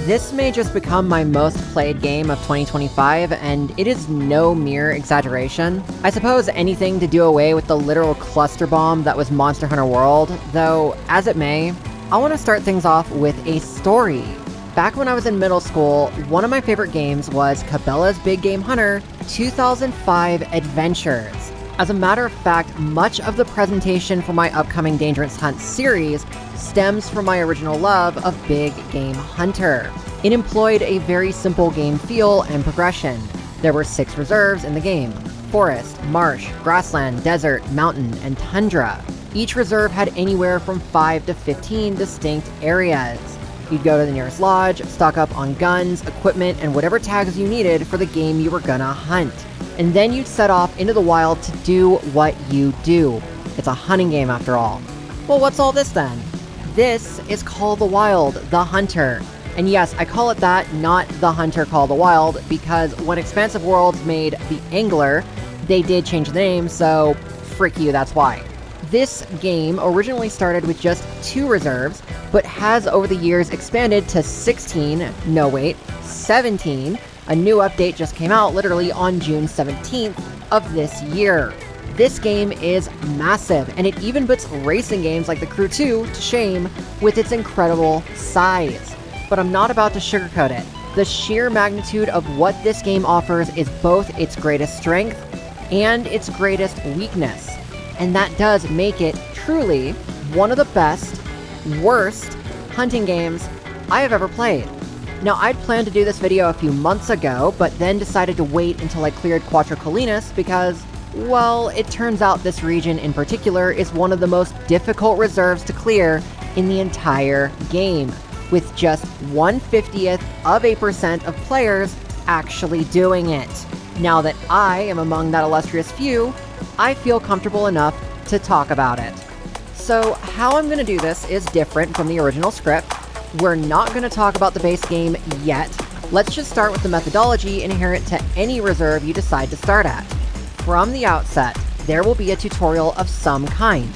This may just become my most played game of 2025, and it is no mere exaggeration. I suppose anything to do away with the literal cluster bomb that was Monster Hunter World, though, as it may, I want to start things off with a story. Back when I was in middle school, one of my favorite games was Cabela's Big Game Hunter 2005 Adventures. As a matter of fact, much of the presentation for my upcoming Dangerous Hunt series stems from my original love of Big Game Hunter. It employed a very simple game feel and progression. There were 6 reserves in the game: forest, marsh, grassland, desert, mountain, and tundra. Each reserve had anywhere from 5 to 15 distinct areas. You'd go to the nearest lodge, stock up on guns, equipment, and whatever tags you needed for the game you were gonna hunt. And then you'd set off into the wild to do what you do. It's a hunting game after all. Well, what's all this then? This is Call the Wild, the Hunter. And yes, I call it that, not the Hunter Call the Wild, because when Expansive Worlds made The Angler, they did change the name, so frick you, that's why. This game originally started with just 2 reserves, but has over the years expanded to 16, no wait, 17. A new update just came out literally on June 17th of this year. This game is massive, and it even puts racing games like The Crew 2 to shame with its incredible size. But I'm not about to sugarcoat it. The sheer magnitude of what this game offers is both its greatest strength and its greatest weakness. And that does make it truly one of the best, worst hunting games I have ever played. Now, I'd planned to do this video a few months ago, but then decided to wait until I cleared Quattro Colinas because, well, it turns out this region in particular is one of the most difficult reserves to clear in the entire game, with just 1/50th of a percent of players actually doing it. Now that I am among that illustrious few, I feel comfortable enough to talk about it. So how I'm going to do this is different from the original script. We're not going to talk about the base game yet. Let's just start with the methodology inherent to any reserve you decide to start at. From the outset, there will be a tutorial of some kind,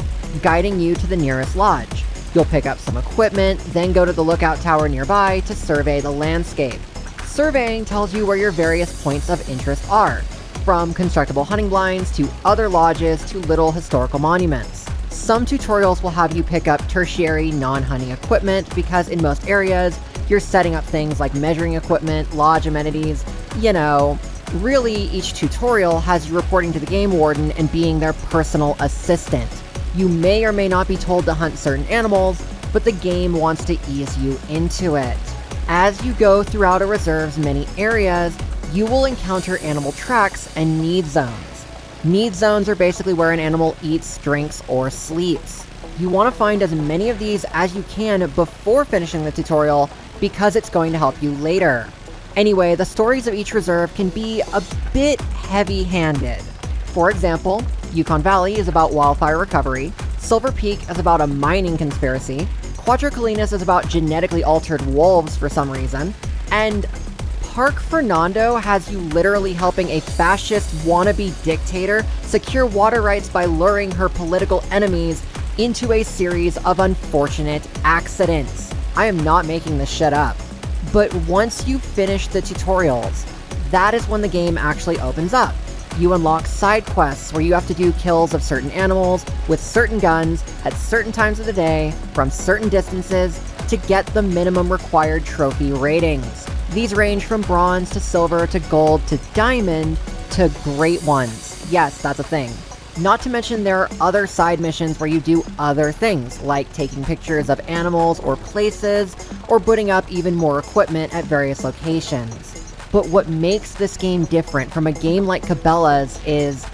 guiding you to the nearest lodge. You'll pick up some equipment, then go to the lookout tower nearby to survey the landscape. Surveying tells you where your various points of interest are, from constructible hunting blinds to other lodges to little historical monuments. Some tutorials will have you pick up tertiary non-hunting equipment because in most areas, you're setting up things like measuring equipment, lodge amenities, you know. Really, each tutorial has you reporting to the game warden and being their personal assistant. You may or may not be told to hunt certain animals, but the game wants to ease you into it. As you go throughout a reserve's many areas, you will encounter animal tracks and need zones. Need zones are basically where an animal eats, drinks, or sleeps. You want to find as many of these as you can before finishing the tutorial because it's going to help you later. Anyway, the stories of each reserve can be a bit heavy-handed. For example, Yukon Valley is about wildfire recovery, Silver Peak is about a mining conspiracy, Quattro Colinas is about genetically altered wolves for some reason, and Park Fernando has you literally helping a fascist wannabe dictator secure water rights by luring her political enemies into a series of unfortunate accidents. I am not making this shit up. But once you finish the tutorials, that is when the game actually opens up. You unlock side quests where you have to do kills of certain animals with certain guns at certain times of the day from certain distances to get the minimum required trophy ratings. These range from bronze to silver to gold to diamond to great ones. Yes, that's a thing. Not to mention there are other side missions where you do other things, like taking pictures of animals or places, or putting up even more equipment at various locations. But what makes this game different from a game like Cabela's is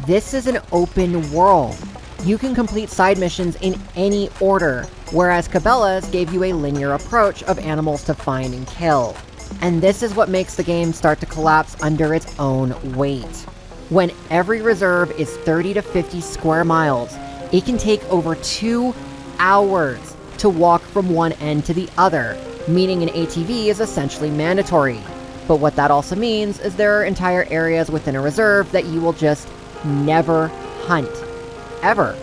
this is an open world. You can complete side missions in any order, whereas Cabela's gave you a linear approach of animals to find and kill. And this is what makes the game start to collapse under its own weight. When every reserve is 30 to 50 square miles, it can take over 2 hours to walk from one end to the other, meaning an ATV is essentially mandatory. But what that also means is there are entire areas within a reserve that you will just never hunt. Ever.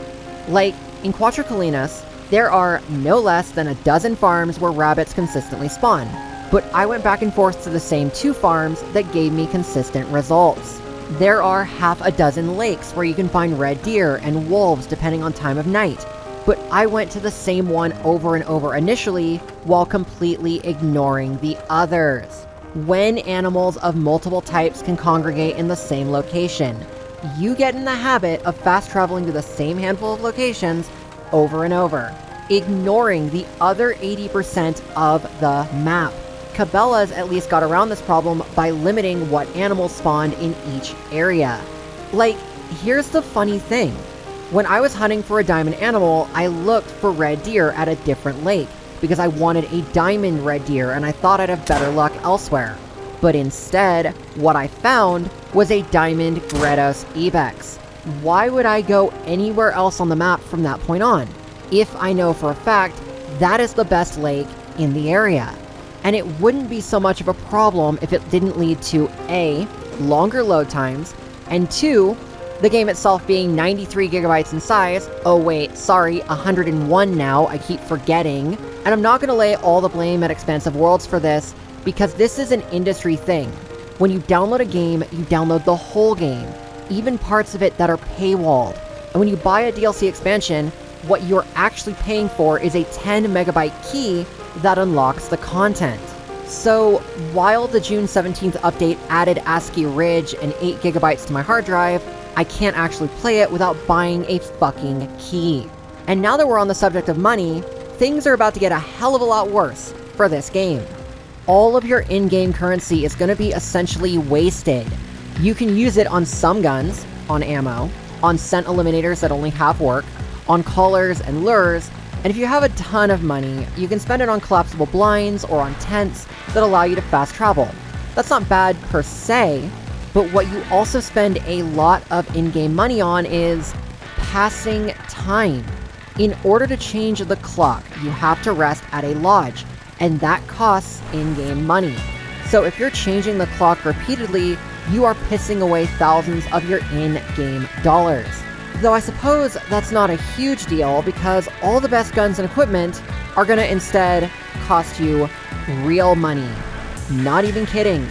Like, in Quattro Colinas, there are no less than a dozen farms where rabbits consistently spawn. but I went back and forth to the same 2 farms that gave me consistent results. There are half a dozen lakes where you can find red deer and wolves depending on time of night, but I went to the same one over and over initially while completely ignoring the others. When animals of multiple types can congregate in the same location, you get in the habit of fast traveling to the same handful of locations over and over, ignoring the other 80% of the map. Cabela's at least got around this problem by limiting what animals spawned in each area. Like, here's the funny thing. When I was hunting for a diamond animal, I looked for red deer at a different lake because I wanted a diamond red deer and I thought I'd have better luck elsewhere. But instead, what I found was a diamond Gredos ibex. Why would I go anywhere else on the map from that point on, if I know for a fact that is the best lake in the area? And it wouldn't be so much of a problem if it didn't lead to A, longer load times, and 2, the game itself being 93 gigabytes in size. Oh wait, sorry, 101 now, I keep forgetting. And I'm not gonna lay all the blame at Expansive Worlds for this, because this is an industry thing. When you download a game, you download the whole game, even parts of it that are paywalled. And when you buy a DLC expansion, what you're actually paying for is a 10 megabyte key that unlocks the content. So while the June 17th update added ASCII Ridge and 8 gigabytes to my hard drive, I can't actually play it without buying a fucking key. And now that we're on the subject of money, things are about to get a hell of a lot worse for this game. All of your in-game currency is going to be essentially wasted. You can use it on some guns, on ammo, on scent eliminators that only half work, on collars and lures, and if you have a ton of money, you can spend it on collapsible blinds or on tents that allow you to fast travel. That's not bad per se, but what you also spend a lot of in-game money on is passing time. In order to change the clock, you have to rest at a lodge, and that costs in-game money. So if you're changing the clock repeatedly, you are pissing away thousands of your in-game dollars. Though I suppose that's not a huge deal because all the best guns and equipment are gonna instead cost you real money. Not even kidding.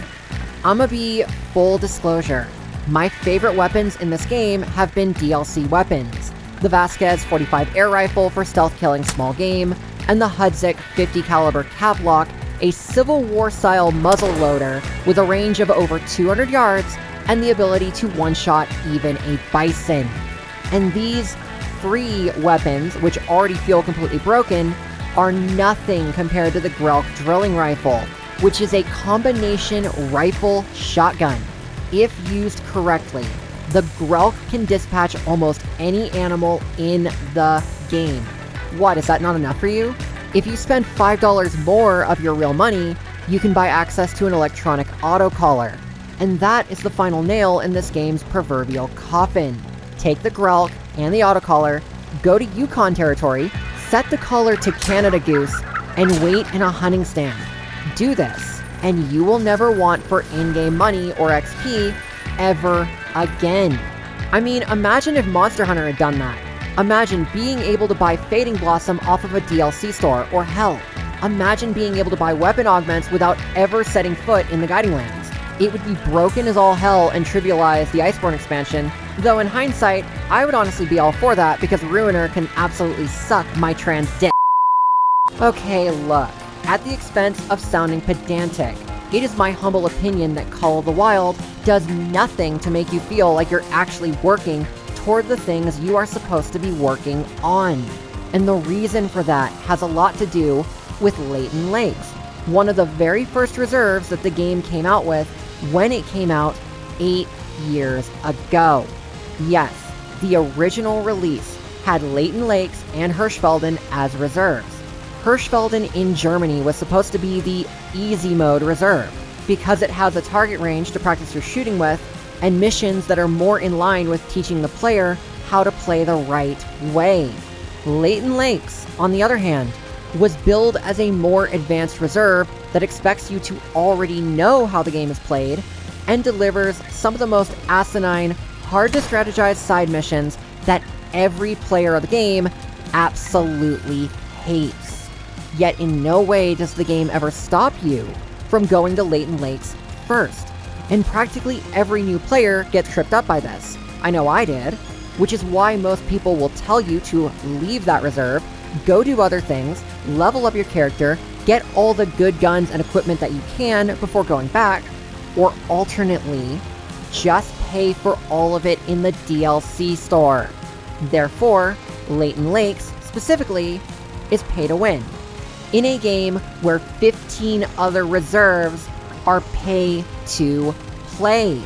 I'ma be full disclosure. My favorite weapons in this game have been DLC weapons. The Vasquez 45 air rifle for stealth killing small game, and the Hudzik 50 caliber Cavlock, a Civil War style muzzle loader with a range of over 200 yards and the ability to one-shot even a bison. And these 3 weapons, which already feel completely broken, are nothing compared to the Grelk drilling rifle, which is a combination rifle shotgun. If used correctly, the Grelk can dispatch almost any animal in the game. What, is that not enough for you? If you spend $5 more of your real money, you can buy access to an electronic autocollar. And that is the final nail in this game's proverbial coffin. Take the Grelk and the autocollar, go to Yukon territory, set the collar to Canada Goose, and wait in a hunting stand. Do this, and you will never want for in-game money or XP ever again. I mean, imagine if Monster Hunter had done that. Imagine being able to buy Fading Blossom off of a DLC store, or hell, imagine being able to buy weapon augments without ever setting foot in the Guiding Lands. It would be broken as all hell and trivialize the Iceborne expansion, though in hindsight, I would honestly be all for that because Ruiner can absolutely suck my trans dick. Okay, look, at the expense of sounding pedantic, it is my humble opinion that Call of the Wild does nothing to make you feel like you're actually working toward the things you are supposed to be working on. And the reason for that has a lot to do with Leighton Lakes, one of the very first reserves that the game came out with when it came out 8 years ago. Yes, the original release had Leighton Lakes and Hirschfelden as reserves. Hirschfelden in Germany was supposed to be the easy mode reserve, because it has a target range to practice your shooting with, and missions that are more in line with teaching the player how to play the right way. Leighton Lakes, on the other hand, was billed as a more advanced reserve that expects you to already know how the game is played, and delivers some of the most asinine, hard to strategize side missions that every player of the game absolutely hates. Yet in no way does the game ever stop you from going to Latent Lakes first. And practically every new player gets tripped up by this. I know I did, which is why most people will tell you to leave that reserve, go do other things, level up your character, get all the good guns and equipment that you can before going back, or alternately, just pay for all of it in the DLC store. Therefore, Latent Lakes, specifically, is pay to win, in a game where 15 other reserves are pay to play.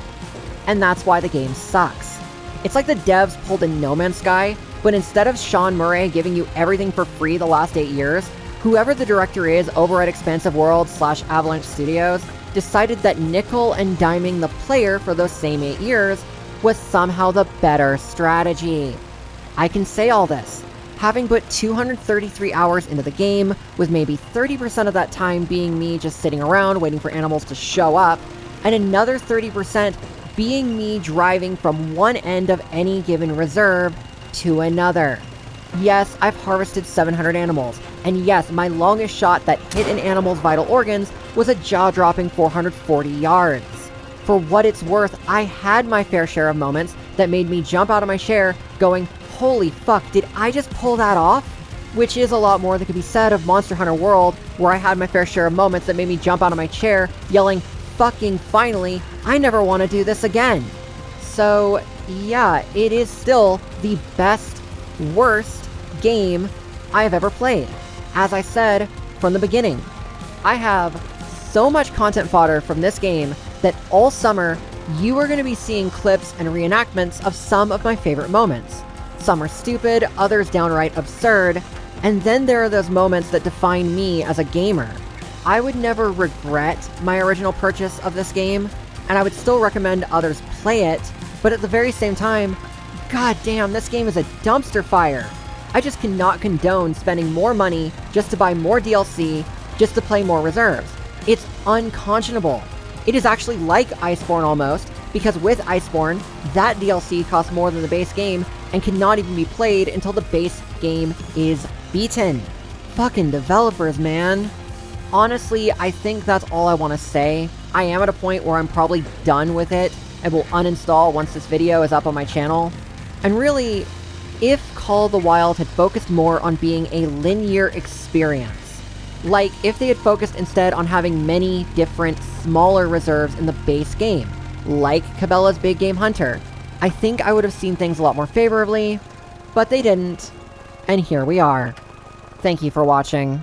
And that's why the game sucks. It's like the devs pulled a No Man's Sky, but instead of Sean Murray giving you everything for free the last 8 years, whoever the director is over at Expansive Worlds / Avalanche Studios decided that nickel and diming the player for those same 8 years was somehow the better strategy. I can say all this, having put 233 hours into the game, with maybe 30% of that time being me just sitting around waiting for animals to show up, and another 30% being me driving from one end of any given reserve to another. Yes, I've harvested 700 animals, and yes, my longest shot that hit an animal's vital organs was a jaw-dropping 440 yards. For what it's worth, I had my fair share of moments that made me jump out of my chair going, holy fuck, did I just pull that off? Which is a lot more that could be said of Monster Hunter World, where I had my fair share of moments that made me jump out of my chair, yelling, fucking finally, I never want to do this again. So, yeah, it is still the best, worst game I have ever played. As I said from the beginning, I have so much content fodder from this game that all summer you are going to be seeing clips and reenactments of some of my favorite moments. Some are stupid, others downright absurd, and then there are those moments that define me as a gamer. I would never regret my original purchase of this game, and I would still recommend others play it, but at the very same time, god damn, this game is a dumpster fire. I just cannot condone spending more money just to buy more DLC, just to play more reserves. It's unconscionable. It is actually like Iceborne almost, because with Iceborne, that DLC costs more than the base game and cannot even be played until the base game is beaten. Fucking developers, man. Honestly, I think that's all I want to say. I am at a point where I'm probably done with it and will uninstall once this video is up on my channel. And really, if Call of the Wild had focused more on being a linear experience, like if they had focused instead on having many different smaller reserves in the base game, like Cabela's Big Game Hunter, I think I would have seen things a lot more favorably, but they didn't, and here we are. Thank you for watching.